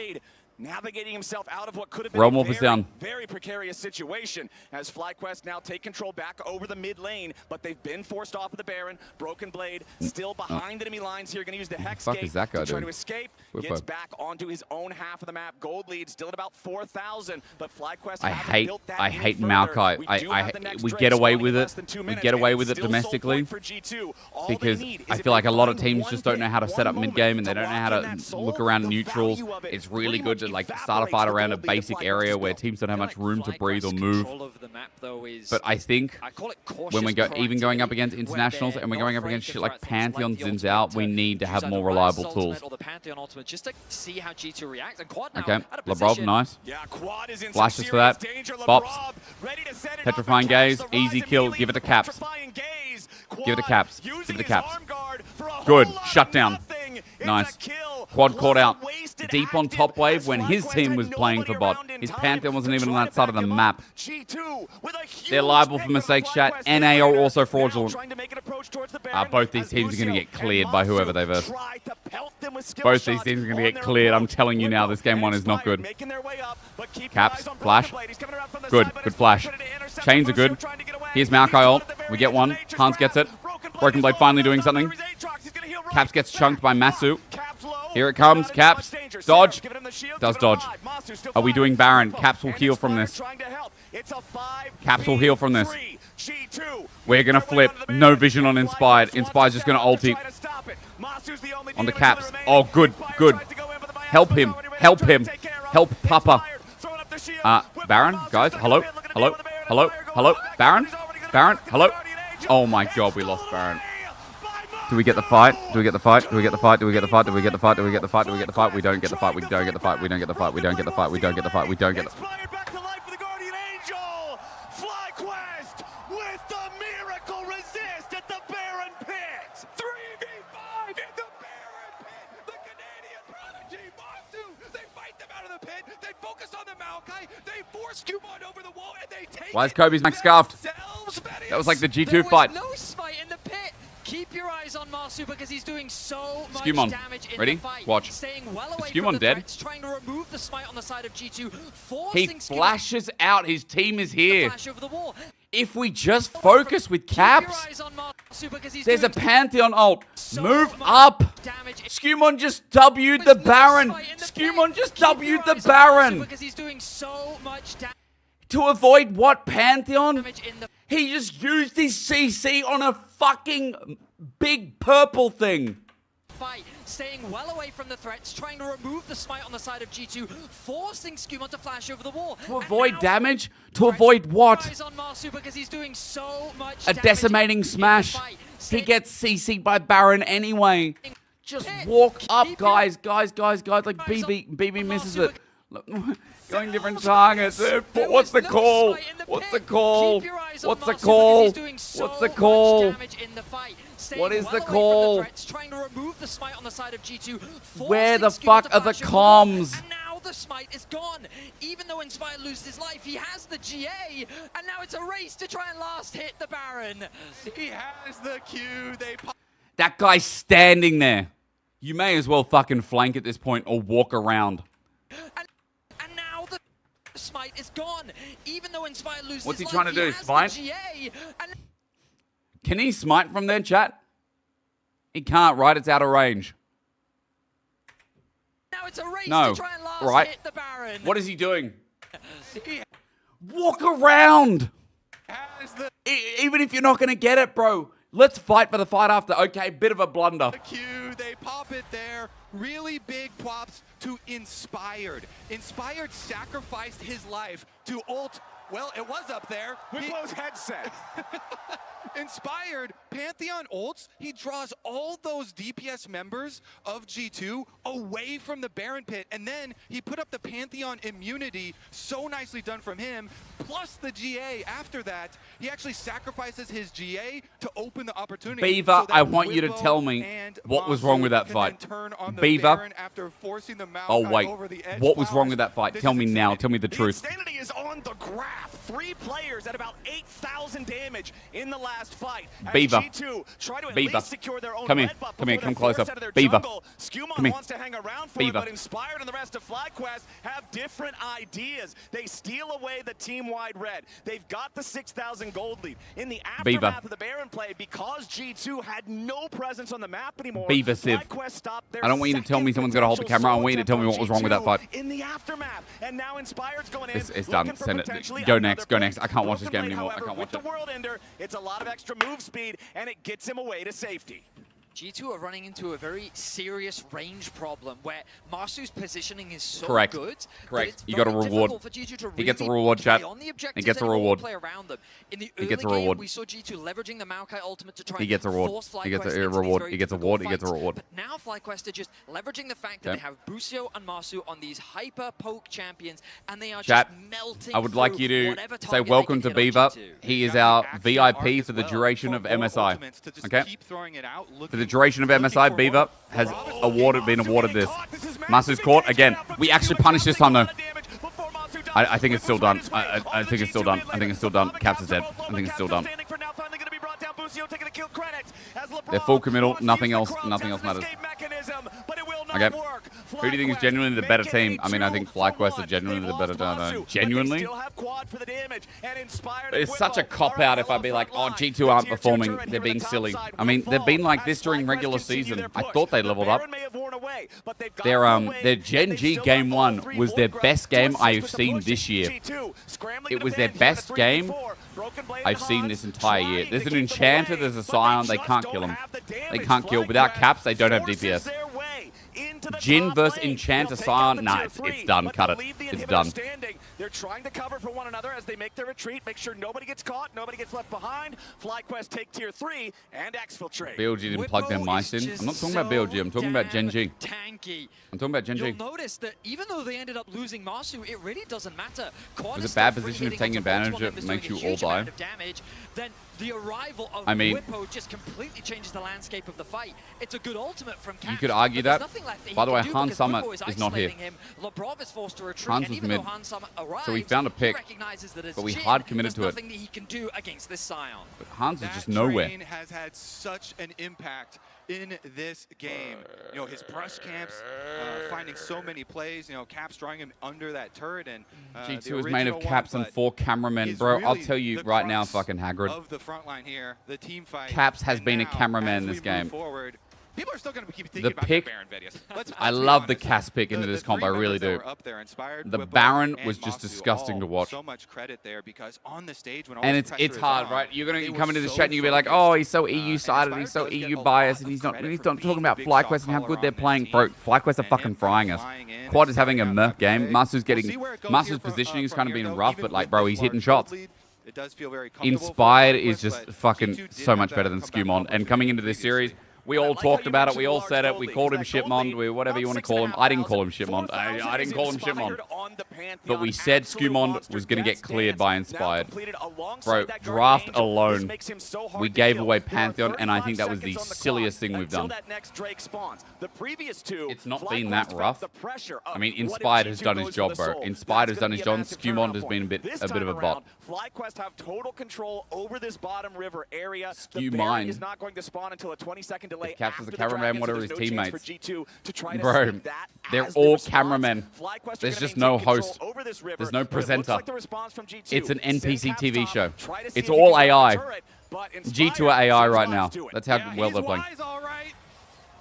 Navigating himself out of what could have been Realm a Warp is down. very precarious situation as FlyQuest now take control back over the mid lane, but they've been forced off of the Baron. Broken Blade still behind enemy lines here, going to use the Hex Gate is that guy to try doing? to escape. Whippo. Gets back onto his own half of the map. Gold lead still at about 4,000, but FlyQuest I haven't hate built that I hate any further. Maokai. We do have the next We Drake get away spawning with in it. less than 2 We minutes, get away and with it still sole domestically point for G2. All because they need I is feel like a lot of if teams one just don't know how to hit, set up one mid game and they moment don't know how lock in to that soul, look around the neutrals. value of it It's really pretty good to much like start a evaporates fight the around a gold lead of basic FlyQuest area as where well. teams don't have much room to breathe or FlyQuest's move. control over the map, though, is, But I think I call it when we go cautious even going up proactivity, against where internationals they're and we're not going up afraid against to shit like threat things Pantheon, the Zins ultimate out, we to need to use have either more Ryze's reliable ultimate tools. Or the Pantheon ultimate, just to see how G2 reacts. And Quad now Okay, at a Lebrov, position. nice. Yeah, Quad is in Flashes some for that. serious danger. Bops. Lebrov ready to set it up Petrifying and catch gaze, the easy Ryze kill, immediately. give it to Caps. Petrifying gaze. Give it to Quad Caps. using Give it to his Caps. arm guard for a Good. whole lot Shut of down. nothing. It's Nice. a kill. Quad caught out. Wasted Deep on active top wave as when his FlyQuest team had was playing nobody for bot. around in His time Pantheon wasn't to even on try that to side of back the him map. up. G2 with a huge They're liable for pick on mistakes, FlyQuest. chat. They NA are are also now fraudulent. trying to make it approach approach towards the Baron. Both these teams are going to get cleared by whoever they verse. Both these teams are going to get cleared. I'm telling you now, this game one is not good. Caps, flash. Good flash. Chains are good. Here's Maokai ult. We get one. Hans gets it. Broken Blade finally doing something. Caps gets chunked by Masu. Here it comes. Caps. Dodge. Does dodge. Are we doing Baron? Caps will heal from this. Caps will heal from this. We're going to flip. No vision on Inspired. Inspired's just going to ulti. On the Caps. Oh, good. Help him. Help Papa. Baron, guys. Hello. Baron. Hello. Oh my god, we lost Baron. Do we get the fight? We don't get the fight. We don't get the fight. Why is Kobe's max scarfed? That was like the G2 fight. No smite in the pit. Keep your eyes on Masu because he's doing so much Skumon. damage in Ready? the fight. Watch. Staying well away Skumon from the dead? threats, trying to remove the smite on the side of G2. He flashes out. His team is here. Flash over the wall. If we just focus with Caps, there's a Pantheon ult. Move up. Skumon just W'd the Baron. Skumon just W'd the Baron. Because he's doing so much damage. To avoid what, Pantheon? He just used his CC on a fucking big purple thing. Fight, staying well away from the threats, trying to remove the smite on the side of G2, forcing Skumon to flash over the wall. To avoid damage? To avoid what? Because he's doing so much A decimating smash. He gets CC'd by Baron anyway. Just walk up, guys. Like BB misses it. Going different targets. What's the call? What is the call? Where the fuck are the comms? And now the smite is gone. Even though Inspire loses his life, he has the GA, and now it's a race to try and last hit the Baron. He has the Q. That guy's standing there. You may as well fucking flank at this point or walk around. And now the smite is gone. Even though Inspire loses What's he his trying life, to do? has the Smite? GA, and Can he smite from there, chat? He can't, right? It's out of range. now it's a race No. to try and last Right. hit the Baron. What is he doing? Walk around! Even if you're not going to get it, bro. Let's fight for the fight after. Okay, bit of a blunder. The Q, they pop it there. Really big props to Inspired. Inspired sacrificed his life to ult. Well, it was up there. Wicklo's headset. Inspired, Pantheon ults, he draws all those DPS members of G2 away from the Baron pit, and then he put up the Pantheon immunity, so nicely done from him, plus the GA after that. He actually sacrifices his GA to open the opportunity. Beaver, so that I want you to Whippo tell me and what was wrong with that Masu fight. can then turn on the Beaver. Baron after forcing the Maokai Oh, wait. over the edge. What was wrong Flowers, with that fight? this Tell is me now. insanity. Tell me the truth. Insanity is on the graph. 3 players at about 8,000 damage in the last fight. As Beaver. G2 try to at Beaver. least secure their own Come here. red buff Come here. before Come they're closer. forced out of their Beaver. jungle. Skumon Come here. wants to hang around for Beaver. it, but Inspired and the rest of FlyQuest have different ideas. They steal away the team-wide red. They've got the 6,000 gold lead. In the Beaver. aftermath of the Baron play, because G2 had no presence on the map anymore, Beaver Civ. FlyQuest stopped their I don't want you to tell me someone's got to hold the camera. I want you to tell me what was wrong with that fight. in the aftermath, and now Inspired's going in. It's done. looking for Send it. potentially Go another next. Go play. next. I can't watch this game Broken Blade, anymore. I however, can't watch with it. the World Ender, it's a lot of extra move speed, and it gets him away to safety. G2 are running into a very serious range problem where Masu's positioning is so Correct. good. Correct. That You it's got a very reward. difficult for G2 to He gets a really reward, play chat. on the He objectives gets a anymore, reward. play around them. In the He early gets a game, reward. we saw G2 leveraging the Maokai ultimate to try He gets a and reward. force FlyQuest He gets a into these reward. very He gets a difficult reward. He gets a fights. reward. But now FlyQuest are just leveraging the fact that Okay. they have Busio and Masu on these hyper poke champions, and they are Chat, just melting I would like through you to whatever say target they welcome can to hit on Beaver. G2. He is Got our the action VIP arc for as the well, duration of for more MSI. ultimates to just Okay? keep throwing it out, For the duration of MSI, looking for Beaver more. has Bravo. been awarded this. Masu's caught again. We actually punished this time though. I think it's still done. I think it's still done. I think it's still done. Caps is dead. I think it's still done. They're full committal. Nothing else matters. Okay. Who do you think is genuinely the better team? I mean, I think FlyQuest are genuinely the better team. Genuinely? It's such a cop-out if I be like, oh, G2 aren't performing. They're being silly. I mean, they've been like this during regular season. I thought they leveled up. Their Gen G Game 1 was their best game I've seen this year. It was their best game I've seen this entire year. There's an Enchanter, there's a Scion. They can't kill him. They can't kill. Without caps, they don't have DPS. Jin versus Enchanter Scion. Nah, it's done. Cut it. It's done. They're trying to cover for one another as they make their retreat. Make sure nobody gets caught, nobody gets left behind. FlyQuest take tier 3 and exfiltrate. BLG didn't plug their mice in. I'm not talking about BLG. I'm talking about Gen G. Tanky. I'm talking about Gen G. You'll notice that even though they ended up losing Masu, it really doesn't matter. It was a bad position of taking advantage of it. Makes you all die. Then the arrival of Whippo just completely changes the landscape of the fight. It's a good ultimate from Caps. You could argue that. By the way, Han Summit is not here. Is forced to retreat, Hans was mid. So we found a pick, but we hard committed to it. Nothing that he can do against this Scion. But Hans is just nowhere. Train has had such an impact in this game. You know, his brush camps, finding so many plays, you know, Caps drawing him under that turret. And G2 is made of Caps and 4 cameramen. Bro, I'll tell you right now, fucking Hagrid. Of the front line here, the team fight. Caps has been a cameraman in this game. People are still going to keep thinking about pick, Baron videos. I love the Cass pick into this comp. I really do. The Baron was just disgusting to watch. So much credit there because on the stage when and it's hard, right? You're gonna come into this chat and you're gonna be like, oh, he's so EU sided, he's so EU biased, and he's not talking about FlyQuest and how good they're playing. Bro, FlyQuest are fucking frying us. Quad is having a merc game. Master's positioning is kind of being rough, but like, bro, he's hitting shots. It does feel very Inspired is just fucking so much better than Skumon. And coming into this series, we all talked about it. We all said it. We called him Shipmond. Whatever you want to call him. I didn't call him Shipmond. I didn't call him Shipmond. But we said Skumond was going to get cleared by Inspired. Bro, draft alone, we gave away Pantheon, and I think that was the silliest thing we've done. It's not been that rough. I mean, Inspired has done his job, bro. Inspired has done his job. Skumond has been a bit of a bot. FlyQuest have total control over this bottom river area. The Baron is not going to spawn until a 20-second delay. If Caps is a cameraman, what are his teammates? Bro, they're all cameramen. There's just no host. There's no presenter. It's an NPC TV show. It's all AI. G2 are AI right now. That's how well they're playing.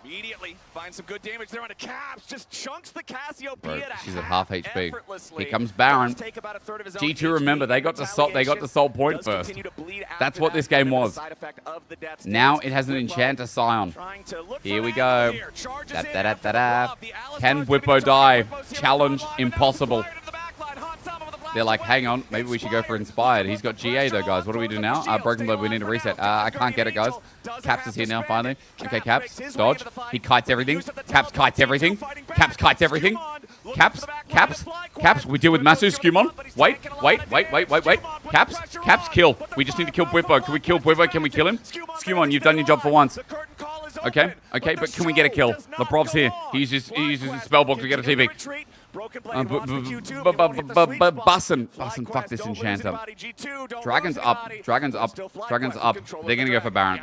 Immediately finds some good damage there on the Caps. Just chunks the Cassiopeia. Bro, she's at half HP. Here comes Baron. G2, remember, they got to Salt Point first. That's what this game was. Now it has an Enchanter Scion. Here we go. Can Whippo die? Challenge impossible. They're like, hang on, maybe we should go for Inspired. He's got GA though, guys. What do we do now? Broken Blood, we need to reset. I can't get it, guys. Caps is here now, finally. Okay, Caps, dodge. He kites everything. Caps kites everything. Caps kites everything. Caps, we deal with Masu, Skumon. Wait. Caps, kill. We just need to kill Whippo. Can we kill Whippo? Can we kill him? Skumon, you've done your job for once. Okay, but can we get a kill? Leprov's here. He uses his spellbook to get a TP. Bussin, fuck this Enchanter. Dragon's up. They're gonna go for Baron.